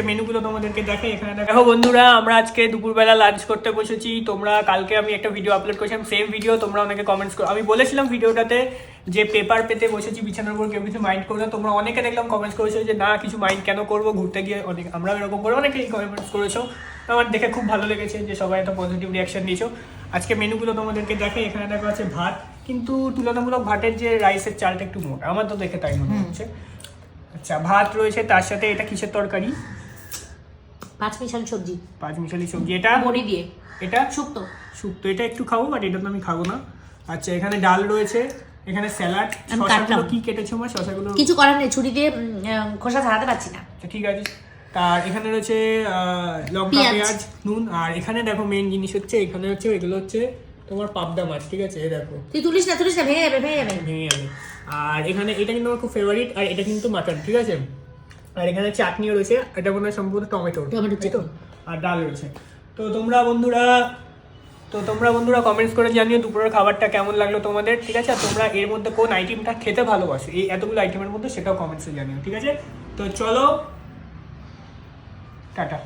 মেনুগুলো তোমাদেরকে দেখে এখানে দেখো বন্ধুরা, আমরা আজকে দুপুরবেলা লাঞ্চ করতে বসেছি। তোমরা কালকে আমি একটা ভিডিও আপলোড করেছিলাম, সেম ভিডিও তোমরা অনেকে কমেন্টস করো। আমি বলেছিলাম ভিডিওটাতে যে পেপার পেতে বসেছি বিছানার উপর, কেউ কিছু মাইন্ড করো না। তোমরা অনেকে দেখলাম কমেন্টস করেছো যে না কিছু মাইন্ড কেন করবো, ঘুরতে গিয়ে অনেক আমরা এরকম করে অনেকেই কমেন্টস করেছো। আমার দেখে খুব ভালো লেগেছে যে সবাই এত পজিটিভ রিয়াকশন দিয়েছো। আজকে মেনুগুলো তোমাদেরকে দেখে এখানে দেখা আছে ভাত, কিন্তু তুলনামূলক ভাতের যে রাইসের চালটা একটু মোটা, আমার তো দেখে তাই মনে হচ্ছে। আচ্ছা, ভাত রয়েছে, তার সাথে এটা কিসের তরকারি? পাঁচমিশালি সবজি। পাঁচমিশালি সবজি। এটা বড়ি দিয়ে, এটা শুক্তো। শুক্তো, এটা একটু খাবো বাট এটা তো আমি খাবো না। আচ্ছা, এখানে ডাল রয়েছে, এখানে স্যালাড। শসাগুলো কি কেটেছো মা? শসাগুলো কিছু করার নেই, ছুরি দিয়ে খোসা ছাড়াতে পারছি না। ঠিক আছে। আর এখানে রয়েছে লঙ্কা, পেঁয়াজ, নুন। আর এখানে দেখো মেইন জিনিস হচ্ছে, এখানে হচ্ছে এগুলো হচ্ছে তোমার পাবদা মাছ। ঠিক আছে, এই দেখো। তুই তুলিস না, ভেঙে যাবে, ভেঙে যাবে। আর এখানে এটা কিন্তু আমার খুব ফেভারিট, আর এটা কিন্তু মাটন। ঠিক আছে। আর এখানে চাটনিও রয়েছে, এটা মনে হয় সম্পূর্ণ টমেটো, আর ডাল রয়েছে। তো তোমরা বন্ধুরা কমেন্টস করে জানিও দুপুরের খাবারটা কেমন লাগলো তোমাদের। ঠিক আছে। আর তোমরা এর মধ্যে কোন আইটেমটা খেতে ভালোবাসো এই এতগুলো আইটেমের মধ্যে, সেটাও কমেন্টসে জানিও। ঠিক আছে, তো চলো, টাটা।